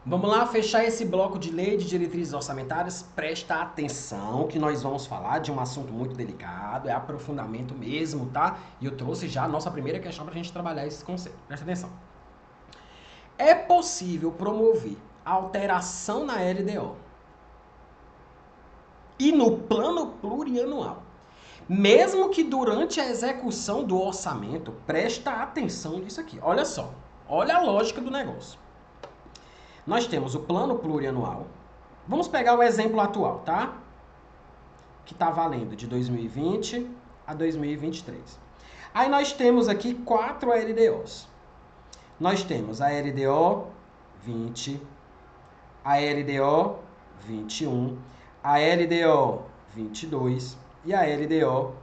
Vamos lá fechar esse bloco de lei de diretrizes orçamentárias. Presta atenção que nós vamos falar de um assunto muito delicado, é aprofundamento mesmo, tá? E eu trouxe já a nossa primeira questão para a gente trabalhar esse conceito. Presta atenção. É possível promover alteração na LDO e no plano plurianual, mesmo que durante a execução do orçamento, presta atenção nisso aqui. Olha só, olha a lógica do negócio. Nós temos o plano plurianual. Vamos pegar o exemplo atual, tá? Que está valendo de 2020 a 2023. Aí nós temos aqui 4 LDOs. Nós temos a LDO 20, a LDO 21, a LDO 22 e a LDO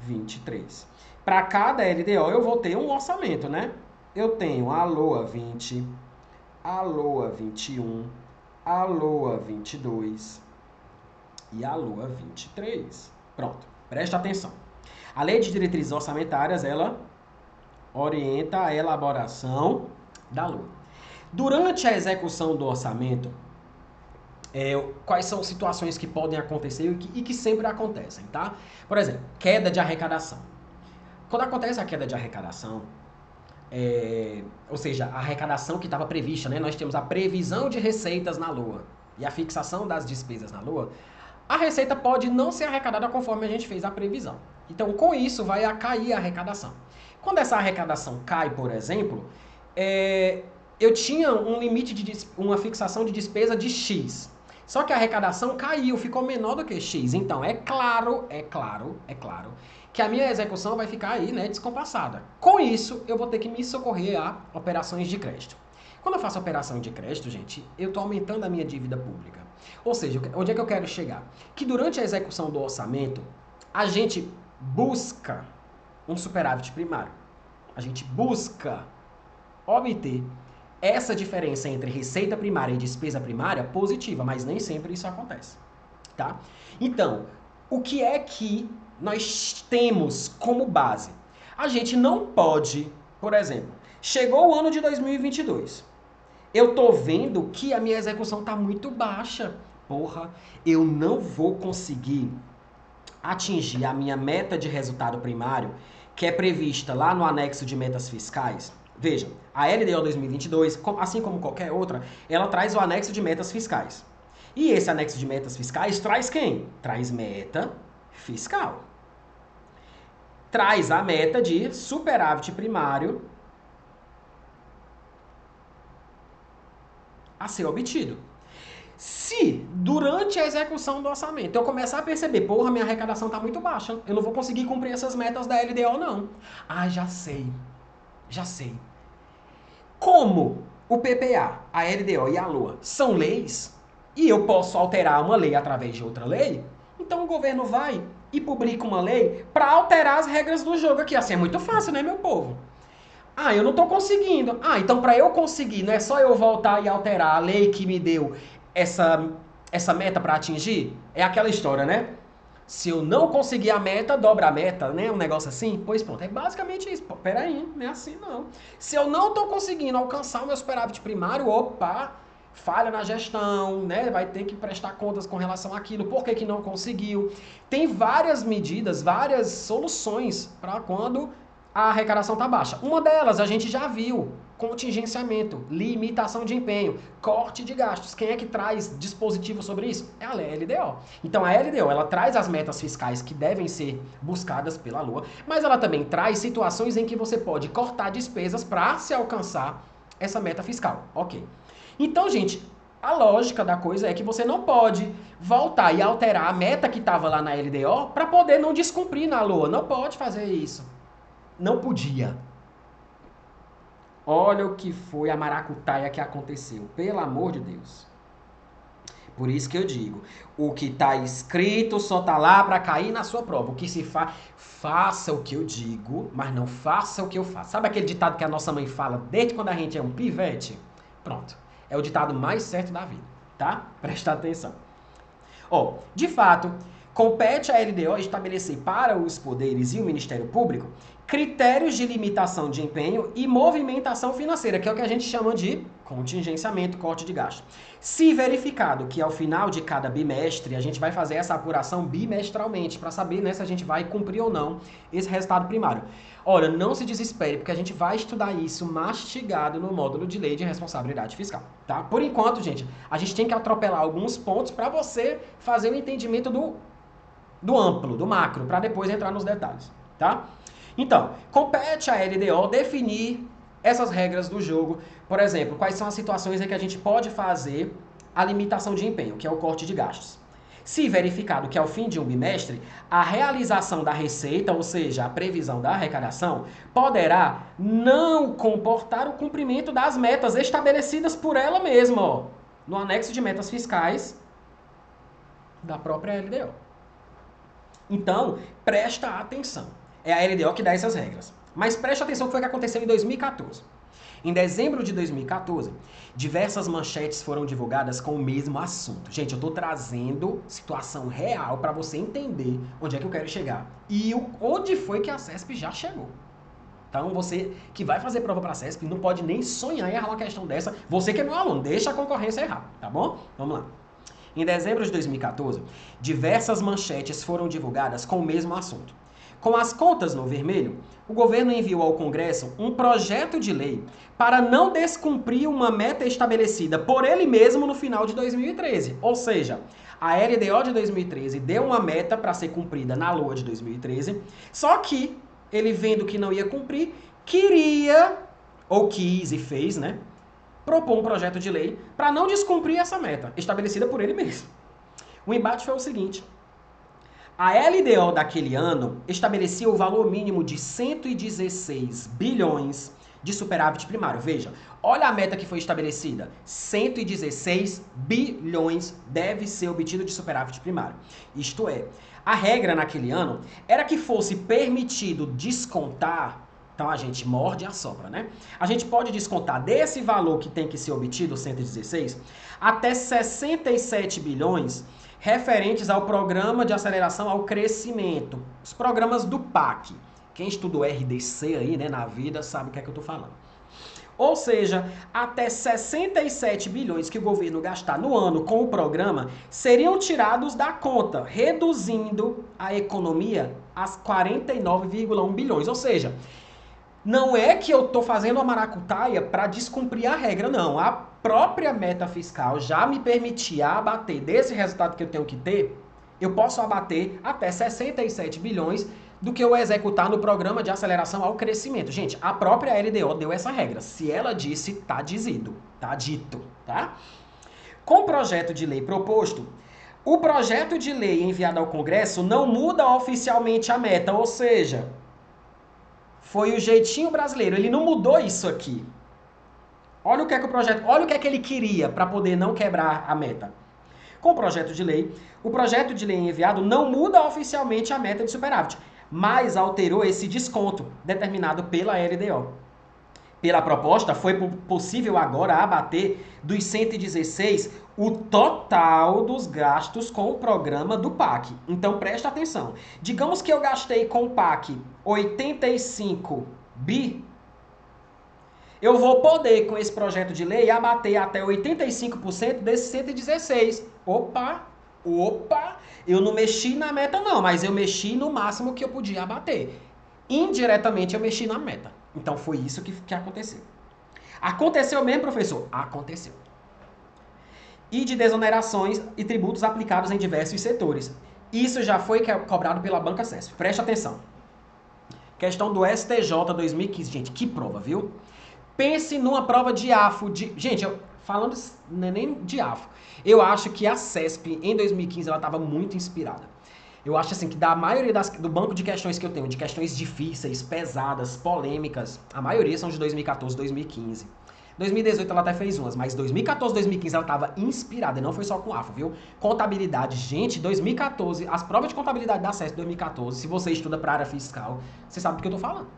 23. Para cada LDO eu vou ter um orçamento, né? Eu tenho a LOA 20, a LOA 21, a LOA 22 e a LOA 23. Pronto, presta atenção. A Lei de Diretrizes Orçamentárias, ela orienta a elaboração da LOA. Durante a execução do orçamento, quais são situações que podem acontecer e que sempre acontecem, tá? Por exemplo, queda de arrecadação. Quando acontece a queda de arrecadação, ou seja, a arrecadação que estava prevista, né? Nós temos a previsão de receitas na LOA e a fixação das despesas na LOA. A receita pode não ser arrecadada conforme a gente fez a previsão. Então, com isso, vai cair a arrecadação. Quando essa arrecadação cai, por exemplo, eu tinha um limite de uma fixação de despesa de X. Só que a arrecadação caiu, ficou menor do que X. Então, é claro que a minha execução vai ficar aí, né, descompassada. Com isso, eu vou ter que me socorrer a operações de crédito. Quando eu faço operação de crédito, gente, eu estou aumentando a minha dívida pública. Ou seja, onde é que eu quero chegar? Que durante a execução do orçamento, a gente busca um superávit primário. A gente busca obter essa diferença entre receita primária e despesa primária positiva, mas nem sempre isso acontece, tá? Então, o que é que nós temos como base? A gente não pode, por exemplo, chegou o ano de 2022, eu tô vendo que a minha execução tá muito baixa. Porra, eu não vou conseguir atingir a minha meta de resultado primário, que é prevista lá no anexo de metas fiscais. Veja, a LDO 2022, assim como qualquer outra, ela traz o anexo de metas fiscais. E esse anexo de metas fiscais traz quem? Traz meta fiscal. Traz a meta de superávit primário a ser obtido. Se, durante a execução do orçamento, eu começar a perceber, porra, minha arrecadação está muito baixa, eu não vou conseguir cumprir essas metas da LDO, não. Ah, já sei. Como o PPA, a LDO e a LOA são leis, e eu posso alterar uma lei através de outra lei, então o governo vai e publica uma lei para alterar as regras do jogo aqui. Assim é muito fácil, né, meu povo? Ah, eu não estou conseguindo. Ah, então para eu conseguir, não é só eu voltar e alterar a lei que me deu essa meta para atingir? É aquela história, né? Se eu não conseguir a meta, dobra a meta, né? Um negócio assim. Pois pronto, é basicamente isso. Pô, peraí, não é assim não. Se eu não estou conseguindo alcançar o meu superávit primário, opa, falha na gestão, né? Vai ter que prestar contas com relação àquilo. Por que não conseguiu? Tem várias medidas, várias soluções para quando a arrecadação está baixa. Uma delas a gente já viu: contingenciamento, limitação de empenho, corte de gastos. Quem é que traz dispositivo sobre isso? É a LDO. Então a LDO, ela traz as metas fiscais que devem ser buscadas pela LOA, mas ela também traz situações em que você pode cortar despesas para se alcançar essa meta fiscal. Ok. Então, gente, a lógica da coisa é que você não pode voltar e alterar a meta que estava lá na LDO para poder não descumprir na LOA. Não pode fazer isso. Não podia. Olha o que foi a maracutaia que aconteceu. Pelo amor de Deus. Por isso que eu digo, o que está escrito só está lá para cair na sua prova. O que se faz, faça o que eu digo, mas não faça o que eu faço. Sabe aquele ditado que a nossa mãe fala desde quando a gente é um pivete? Pronto. É o ditado mais certo da vida, tá? Presta atenção. Ó, de fato, compete à LDO estabelecer para os poderes e o Ministério Público critérios de limitação de empenho e movimentação financeira, que é o que a gente chama de contingenciamento, corte de gasto. Se verificado que ao final de cada bimestre, a gente vai fazer essa apuração bimestralmente para saber, né, se a gente vai cumprir ou não esse resultado primário. Olha, não se desespere, porque a gente vai estudar isso mastigado no módulo de lei de responsabilidade fiscal, tá? Por enquanto, gente, a gente tem que atropelar alguns pontos para você fazer o entendimento do amplo, do macro, para depois entrar nos detalhes, tá? Então, compete à LDO definir essas regras do jogo. Por exemplo, quais são as situações em que a gente pode fazer a limitação de empenho, que é o corte de gastos. Se verificado que ao fim de um bimestre, a realização da receita, ou seja, a previsão da arrecadação, poderá não comportar o cumprimento das metas estabelecidas por ela mesma, ó, no anexo de metas fiscais da própria LDO. Então, presta atenção. É a LDO que dá essas regras. Mas preste atenção no que foi que aconteceu em 2014. Em dezembro de 2014, diversas manchetes foram divulgadas com o mesmo assunto. Gente, eu estou trazendo situação real para você entender onde é que eu quero chegar. E onde foi que a CESP já chegou. Então, você que vai fazer prova para a CESP não pode nem sonhar em errar uma questão dessa. Você que é meu aluno, deixa a concorrência errar, tá bom? Vamos lá. Em dezembro de 2014, diversas manchetes foram divulgadas com o mesmo assunto. Com as contas no vermelho, o governo enviou ao Congresso um projeto de lei para não descumprir uma meta estabelecida por ele mesmo no final de 2013. Ou seja, a LDO de 2013 deu uma meta para ser cumprida na LOA de 2013, só que ele, vendo que não ia cumprir, queria, ou quis e fez, né, propor um projeto de lei para não descumprir essa meta estabelecida por ele mesmo. O embate foi o seguinte: a LDO daquele ano estabelecia o valor mínimo de 116 bilhões de superávit primário. Veja, olha a meta que foi estabelecida. 116 bilhões deve ser obtido de superávit primário. Isto é, a regra naquele ano era que fosse permitido descontar. Então a gente morde e assopra, né? A gente pode descontar desse valor que tem que ser obtido, 116, até 67 bilhões referentes ao Programa de Aceleração ao Crescimento, os programas do PAC. Quem estudou RDC aí, né, na vida, sabe o que é que eu tô falando. Ou seja, até 67 bilhões que o governo gastar no ano com o programa seriam tirados da conta, reduzindo a economia a 49,1 bilhões. Ou seja, não é que eu estou fazendo a maracutaia para descumprir a regra, não. A própria meta fiscal já me permitia abater desse resultado que eu tenho que ter, eu posso abater até 67 bilhões do que eu executar no Programa de Aceleração ao Crescimento. Gente, a própria LDO deu essa regra. Se ela disse, tá dizido, tá dito, tá? Com o projeto de lei proposto, o projeto de lei enviado ao Congresso não muda oficialmente a meta, ou seja, foi o jeitinho brasileiro, ele não mudou isso aqui. Olha o que é que olha o que é que ele queria para poder não quebrar a meta. Com o projeto de lei enviado não muda oficialmente a meta de superávit, mas alterou esse desconto determinado pela LDO. Pela proposta, foi possível agora abater dos 116 o total dos gastos com o programa do PAC. Então, presta atenção. Digamos que eu gastei com o PAC 85 bi, eu vou poder, com esse projeto de lei, abater até 85% desses 116. Opa, eu não mexi na meta não, mas eu mexi no máximo que eu podia abater. Indiretamente eu mexi na meta. Então foi isso que aconteceu. Aconteceu mesmo, professor? Aconteceu. E de desonerações e tributos aplicados em diversos setores. Isso já foi cobrado pela Banca CESP. Preste atenção. Questão do STJ 2015. Gente, que prova, viu? Pense numa prova de AFO. Gente, falando não é nem de AFO. Eu acho que a CESP, em 2015, ela estava muito inspirada. Eu acho assim que da maioria do banco de questões que eu tenho, de questões difíceis, pesadas, polêmicas, a maioria são de 2014, 2015. 2018 ela até fez umas, mas 2014, 2015 ela estava inspirada, e não foi só com AFO, viu? Contabilidade, gente, 2014, as provas de contabilidade da CESP 2014, se você estuda para área fiscal, você sabe do que eu tô falando.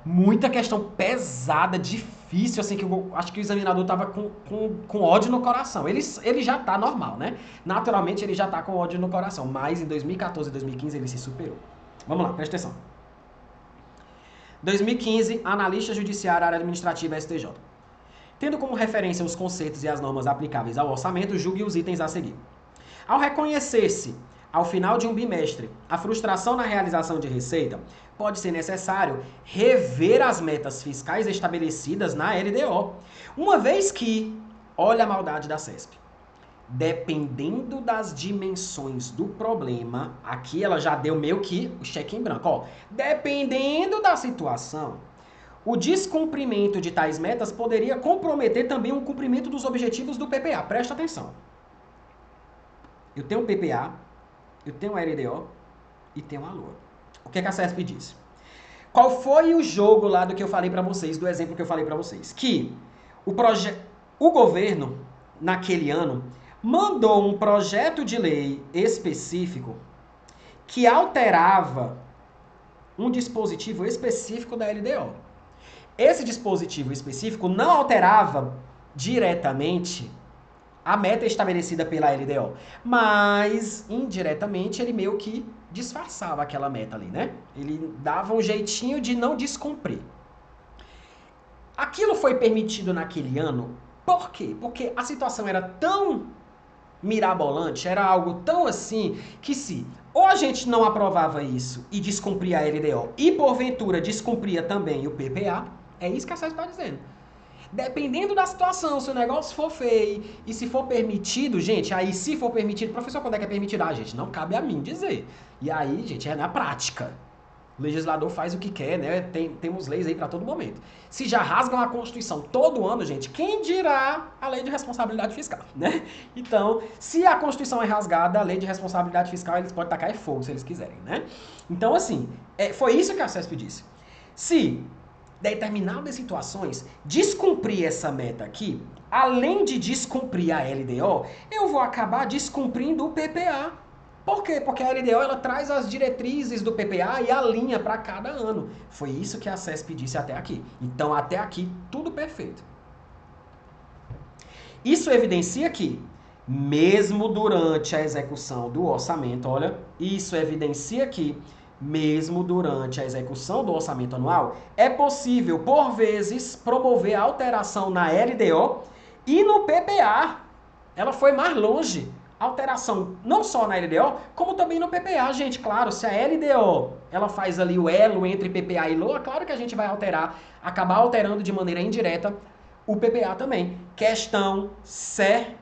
Muita questão pesada, difícil, assim, que eu acho que o examinador tava com ódio no coração. Ele já tá normal, né? Naturalmente ele já tá com ódio no coração, mas em 2014 e 2015 ele se superou. Vamos lá, presta atenção. 2015, analista judiciário, área administrativa, STJ. Tendo como referência os conceitos e as normas aplicáveis ao orçamento, julgue os itens a seguir. Ao reconhecer-se, ao final de um bimestre, a frustração na realização de receita, pode ser necessário rever as metas fiscais estabelecidas na LDO, uma vez que, olha a maldade da CESP, dependendo das dimensões do problema, aqui ela já deu meio que o cheque em branco, ó, dependendo da situação, o descumprimento de tais metas poderia comprometer também o cumprimento dos objetivos do PPA. Presta atenção. Eu tenho um PPA, eu tenho a LDO e tenho a LOA. O que a CESP disse? Qual foi o jogo lá do que eu falei para vocês, do exemplo que eu falei para vocês? Que o governo, naquele ano, mandou um projeto de lei específico que alterava um dispositivo específico da LDO. Esse dispositivo específico não alterava diretamente a meta estabelecida pela LDO, mas indiretamente ele meio que disfarçava aquela meta ali, né? Ele dava um jeitinho de não descumprir. Aquilo foi permitido naquele ano, por quê? Porque a situação era tão mirabolante, era algo tão assim, que se ou a gente não aprovava isso e descumpria a LDO, e porventura descumpria também o PPA, é isso que a CESP está dizendo. Dependendo da situação, se o negócio for feio e se for permitido, gente, aí se for permitido, professor, quando é que é permitido? Ah, gente, não cabe a mim dizer. E aí, gente, é na prática. O legislador faz o que quer, né? Temos leis aí para todo momento. Se já rasgam a Constituição todo ano, gente, quem dirá a lei de responsabilidade fiscal, né? Então, se a Constituição é rasgada, a lei de responsabilidade fiscal, eles podem tacar fogo se eles quiserem, né? Então, assim, foi isso que a CESP disse. Se determinadas situações, descumprir essa meta aqui, além de descumprir a LDO, eu vou acabar descumprindo o PPA. Por quê? Porque a LDO ela traz as diretrizes do PPA e alinha para cada ano. Foi isso que a CESP disse até aqui. Então, até aqui, tudo perfeito. Isso evidencia que, mesmo durante a execução do orçamento, olha, isso evidencia que, mesmo durante a execução do orçamento anual, é possível, por vezes, promover alteração na LDO e no PPA. Ela foi mais longe. Alteração não só na LDO, como também no PPA, gente. Claro, se a LDO ela faz ali o elo entre PPA e LOA, claro que a gente vai acabar alterando de maneira indireta o PPA também. Questão certíssima.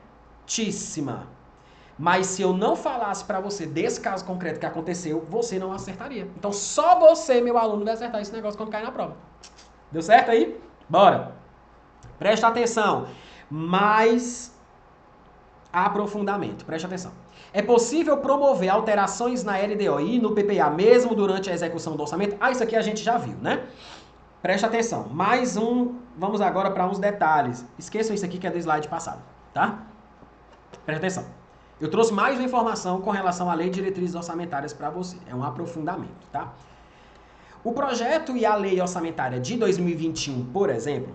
Mas se eu não falasse para você desse caso concreto que aconteceu, você não acertaria. Então só você, meu aluno, vai acertar esse negócio quando cair na prova. Deu certo aí? Bora! Presta atenção. Mais aprofundamento. Presta atenção. É possível promover alterações na LDO e no PPA mesmo durante a execução do orçamento? Ah, isso aqui a gente já viu, né? Presta atenção. Mais um. Vamos agora para uns detalhes. Esqueçam isso aqui que é do slide passado, tá? Presta atenção. Eu trouxe mais uma informação com relação à Lei de Diretrizes Orçamentárias para você. É um aprofundamento, tá? O projeto e a Lei Orçamentária de 2021, por exemplo,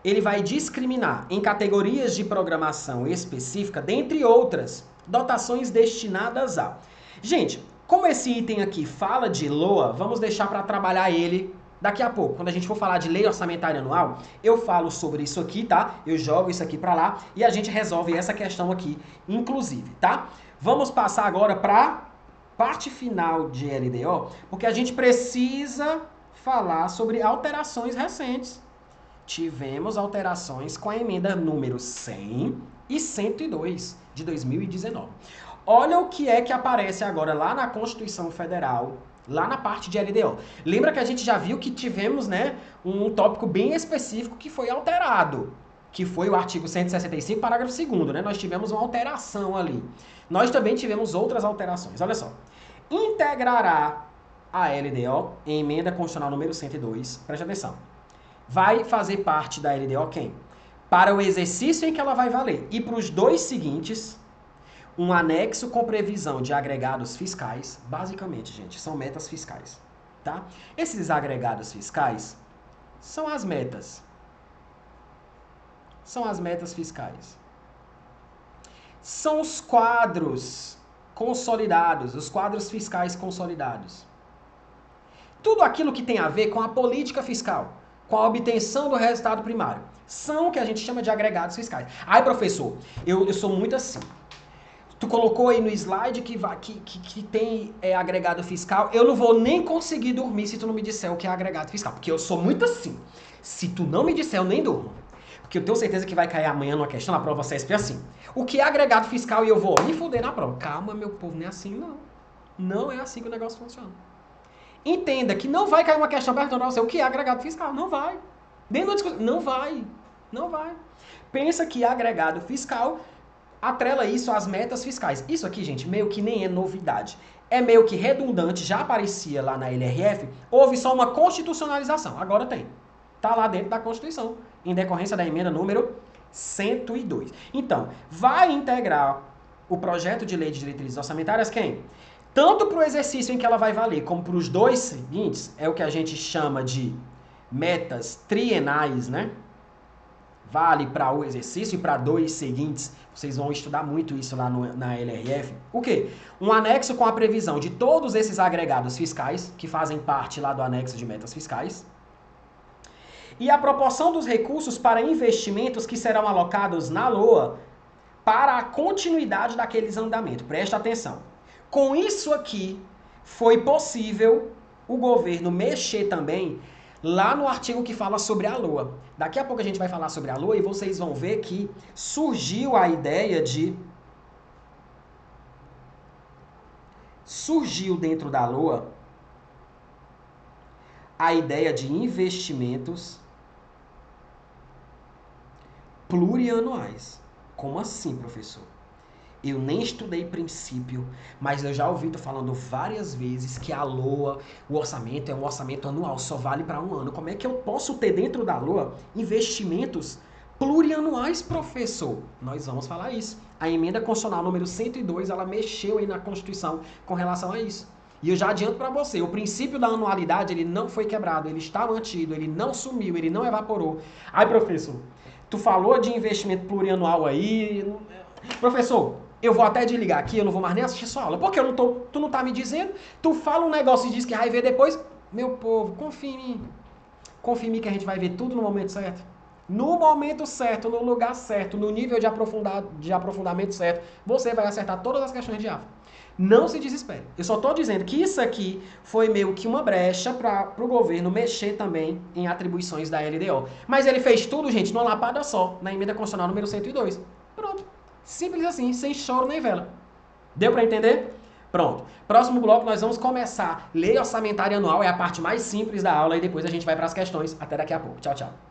ele vai discriminar em categorias de programação específica, dentre outras, dotações destinadas a... Gente, como esse item aqui fala de LOA, vamos deixar para trabalhar ele daqui a pouco. Quando a gente for falar de lei orçamentária anual, eu falo sobre isso aqui, tá? Eu jogo isso aqui para lá e a gente resolve essa questão aqui, inclusive, tá? Vamos passar agora para parte final de LDO, porque a gente precisa falar sobre alterações recentes. Tivemos alterações com a emenda número 100 e 102 de 2019. Olha o que é que aparece agora lá na Constituição Federal, lá na parte de LDO. Lembra que a gente já viu que tivemos, né, um tópico bem específico que foi alterado, que foi o artigo 165, parágrafo 2º, né? Nós tivemos uma alteração ali. Nós também tivemos outras alterações. Olha só. Integrará a LDO em emenda constitucional número 102. Preste atenção. Vai fazer parte da LDO quem? Para o exercício em que ela vai valer. E para os dois seguintes, um anexo com previsão de agregados fiscais. Basicamente, gente, são metas fiscais, tá? Esses agregados fiscais são as metas. São as metas fiscais. São os quadros consolidados, os quadros fiscais consolidados. Tudo aquilo que tem a ver com a política fiscal, com a obtenção do resultado primário. São o que a gente chama de agregados fiscais. Ai, professor, eu sou muito assim. Tu colocou aí no slide que tem agregado fiscal. Eu não vou nem conseguir dormir se tu não me disser o que é agregado fiscal. Porque eu sou muito assim. Se tu não me disser, eu nem durmo. Porque eu tenho certeza que vai cair amanhã numa questão na prova CESP assim. O que é agregado fiscal e eu vou me fuder na prova. Calma, meu povo, não é assim não. Não é assim que o negócio funciona. Entenda que não vai cair uma questão perguntando pra você o que é agregado fiscal. Não vai. Dentro da discussão, não vai. Não vai. Pensa que agregado fiscal atrela isso às metas fiscais. Isso aqui, gente, meio que nem é novidade. É meio que redundante, já aparecia lá na LRF, houve só uma constitucionalização. Agora tem. Tá lá dentro da Constituição, em decorrência da emenda número 102. Então, vai integrar o projeto de lei de diretrizes orçamentárias quem? Tanto para o exercício em que ela vai valer, como para os dois seguintes, é o que a gente chama de metas trienais, né? Vale para o exercício e para dois seguintes. Vocês vão estudar muito isso lá na LRF. O quê? Um anexo com a previsão de todos esses agregados fiscais, que fazem parte lá do anexo de metas fiscais. E a proporção dos recursos para investimentos que serão alocados na LOA para a continuidade daqueles andamentos. Presta atenção. Com isso aqui, foi possível o governo mexer também lá no artigo que fala sobre a LOA. Daqui a pouco a gente vai falar sobre a LOA e vocês vão ver que surgiu a ideia de... Surgiu dentro da LOA a ideia de investimentos plurianuais. Como assim, professor? Eu nem estudei princípio, mas eu já ouvi tu falando várias vezes que a LOA, o orçamento é um orçamento anual, só vale para um ano. Como é que eu posso ter dentro da LOA investimentos plurianuais, professor? Nós vamos falar isso. A emenda constitucional número 102, ela mexeu aí na Constituição com relação a isso. E eu já adianto para você, o princípio da anualidade, ele não foi quebrado, ele está mantido, ele não sumiu, ele não evaporou. Aí, professor, tu falou de investimento plurianual aí... Professor, eu vou até desligar aqui, eu não vou mais nem assistir sua aula. Porque tu não tá me dizendo, tu fala um negócio e diz que vai ver depois. Meu povo, confia em mim. Confia em mim que a gente vai ver tudo no momento certo. No momento certo, no lugar certo, no nível de aprofundamento certo, você vai acertar todas as questões de AFA. Não se desespere. Eu só tô dizendo que isso aqui foi meio que uma brecha para o governo mexer também em atribuições da LDO. Mas ele fez tudo, gente, numa lapada só, na emenda constitucional número 102. Pronto. Simples assim, sem choro nem vela. Deu para entender? Pronto. Próximo bloco nós vamos começar. Lei orçamentária anual é a parte mais simples da aula e depois a gente vai para as questões. Até daqui a pouco. Tchau, tchau.